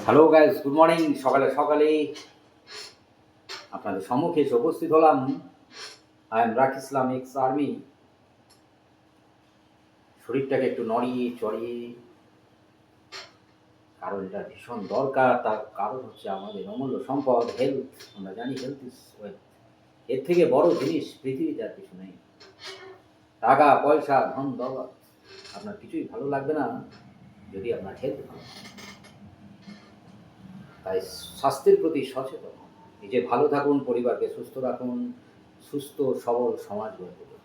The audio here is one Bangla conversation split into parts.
Hello guys, good morning. সকালে সকালে আপনাদের সম্মুখে এসে উপস্থিত হলাম। আই এম রাখ ইসলাম এক্স আর্মি। শরীরটাকে একটু নড়িয়ে চড়িয়ে, কারণ এটা ভীষণ দরকার। তার কারণ হচ্ছে আমাদের অমূল্য সম্পদ হেলথ। আমরা জানি হেলথ ইজ ওয়েলথ। এর থেকে বড় জিনিস পৃথিবীতে আর কিছু নেই। টাকা পয়সা ধন দৌলত আপনার কিছুই ভালো লাগবে না যদি আপনার হেলথ ভালো। তাই স্বাস্থ্যের প্রতি সচেতন হন। নিজে ভালো থাকুন, পরিবারকে সুস্থ রাখুন, সুস্থ সবল সমাজ গড়ে তুলুন।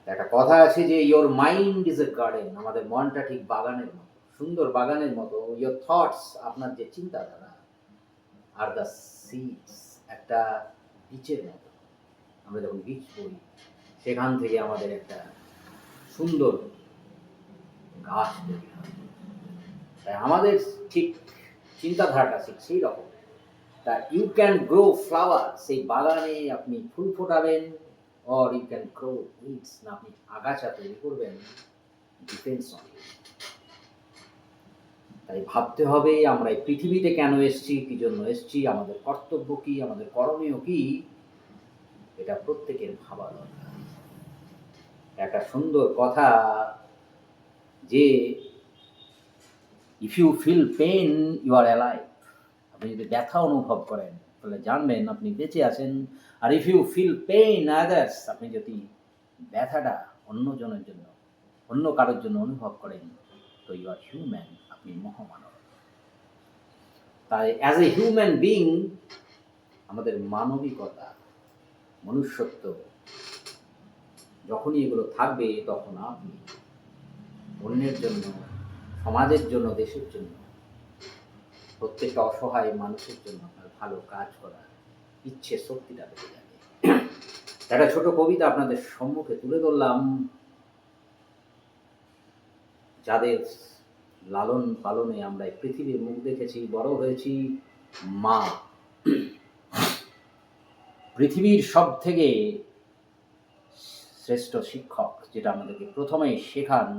একটা কথা আছে যে your mind is a garden. আমাদের মনটা ঠিক বাগানের মতো, সুন্দর বাগানের মতো। ইয়োর থটস, আপনার যে চিন্তাধারা, আর দ্য সিডস, একটা বীজের মতো। আমরা যখন বীজ বই, সেখান থেকে আমাদের একটা সুন্দর গাছ তৈরি হয়। তাই আমাদের ঠিক চিন্তাধারাটা ঠিক সেই রকম। তা ইউ ক্যান গ্রো ফ্লাওয়ার, সেই বাগানে আপনি ফুল ফোটাবেন, or you can grow weeds, না আপনি আগাছা তৈরি করবেন। Depends on you. তাই ভাবতে হবে আমরা এই পৃথিবীতে কেন এসেছি, কী জন্য এসেছি, আমাদের কর্তব্য কী, আমাদের করণীয় কী, এটা প্রত্যেকের ভাবা দরকার। একটা সুন্দর কথা যে if you feel pain you are alive. আপনি যদি ব্যথা অনুভব করেন তাহলে জানবেন আপনি বেঁচে আছেন। আর if you feel pain others, আপনি যদি ব্যথাটা অন্যজনের জন্য, অন্য কারোর জন্য অনুভব করেন, তো ইউ আর হিউম্যান, আপনি মহামানব। তাই অ্যাজ এ হিউম্যান বিং আমাদের মানবিকতা, মনুষ্যত্ব যখনই এগুলো থাকবে, তখন আপনি অন্যের জন্য, সমাজের জন্য, দেশের জন্য, প্রত্যেকটা অসহায় মানুষের জন্য আপনার ভালো কাজ করার ইচ্ছে শক্তিটা বেড়ে যাবে। একটা ছোট কবিতা আপনাদের সম্মুখে তুলে ধরলাম। যাদের লালন পালনে আমরা এই পৃথিবীর মুখ দেখেছি, বড় হয়েছি, মা পৃথিবীর সব থেকে শ্রেষ্ঠ শিক্ষক, যেটা আমাদেরকে প্রথমেই শেখান,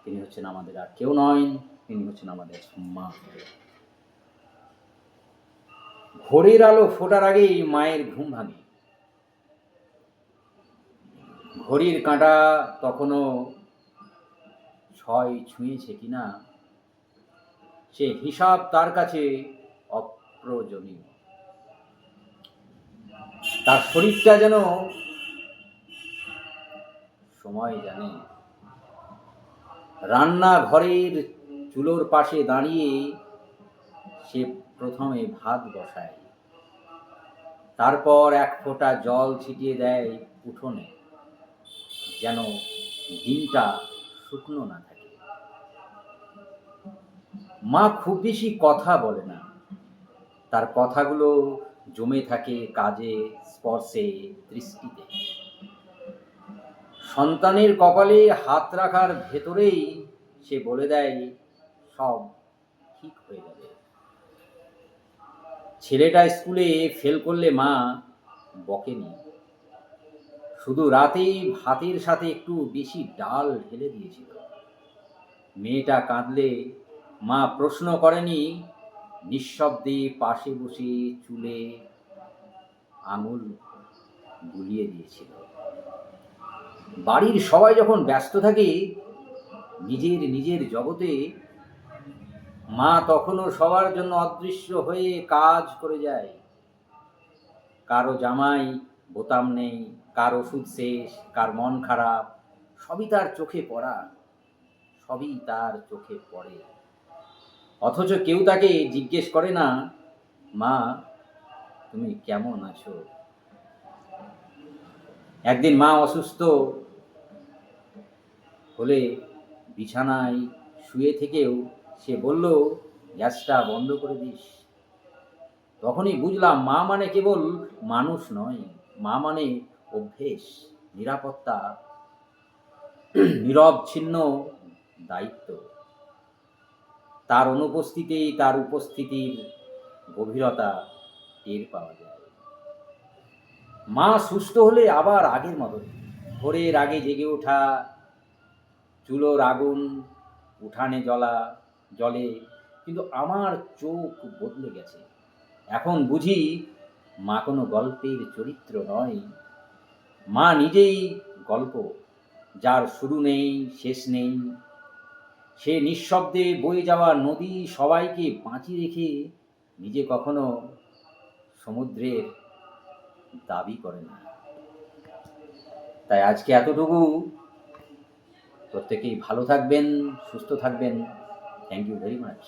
তিনি হচ্ছেন আমাদের আর কেউ নয়, তিনি হচ্ছেন আমাদের মা। ভোরের আলো ফোটার আগেই মায়ের ঘুম ভাঙে। ঘড়ির কাঁটা তখনও 6 ছুঁয়েছে কিনা সে হিসাব তার কাছে অপ্রয়োজনীয়। তার শরীরটা যেন সময় জানে। রান্নাঘরের চুলোর পাশে দাঁড়িয়ে সে প্রথমে ভাত বসায়, তারপর এক ফোঁটা জল ছিটিয়ে দেয় উঠোনে, যেন দিনটা শুকনো না থাকে। মা খুব বেশি কথা বলে না, তার কথাগুলো জমে থাকে কাজে, স্পর্শে, দৃষ্টিতে। সন্তানের কপালে হাত রাখার ভেতরেই সে বলে দেয় সব ঠিক হয়ে যাবে। ছেলেটা স্কুলে ফেল করলে মা বকেনি, শুধু রাতেই ভাতের সাথে একটু বেশি ডাল ঢেলে দিয়েছিল। মেয়েটা কাঁদলে মা প্রশ্ন করেনি, নিঃশব্দে পাশে বসে চুলে আঙুল বুলিয়ে দিয়েছিল। বাড়ির সবাই যখন ব্যস্ত থাকে নিজের নিজের জগতে, মা তখনও সবার জন্য অদৃশ্য হয়ে কাজ করে যায়। কারো জামাই বোতাম নেই, কার ওষুধ শেষ, কার মন খারাপ, সবই তার চোখে পড়া, সবই তার চোখে পড়ে। অথচ কেউ তাকে জিজ্ঞেস করে না, মা তুমি কেমন আছো? একদিন মা অসুস্থ হলে বিছানায় শুয়ে থেকেও সে বলল, গ্যাসটা বন্ধ করে দিস। তখনই বুঝলাম মা মানে কেবল মানুষ নয়, মা মানে অভ্যেস, নিরাপত্তা, নিরবচ্ছিন্ন দায়িত্ব। তার অনুপস্থিতিতেই তার উপস্থিতির গভীরতা টের পাওয়া যায়। মা সুস্থ হলে আবার আগের মতো, ভোরের আগে জেগে ওঠা, চুলোর আগুন উঠানে জ্বলা, জলে, কিন্তু আমার চোখ বদলে গেছে। এখন বুঝি মা কোনো গল্পের চরিত্র নয়, মা নিজেই গল্প, যার শুরু নেই, শেষ নেই। সে নিঃশব্দে বয়ে যাওয়া নদী, সবাইকে বাঁচিয়ে রেখে নিজে কখনো সমুদ্রের দাবি করে না। তাই আজকে এতটুকু। প্রত্যেকেই ভালো থাকবেন, সুস্থ থাকবেন। Thank you very much.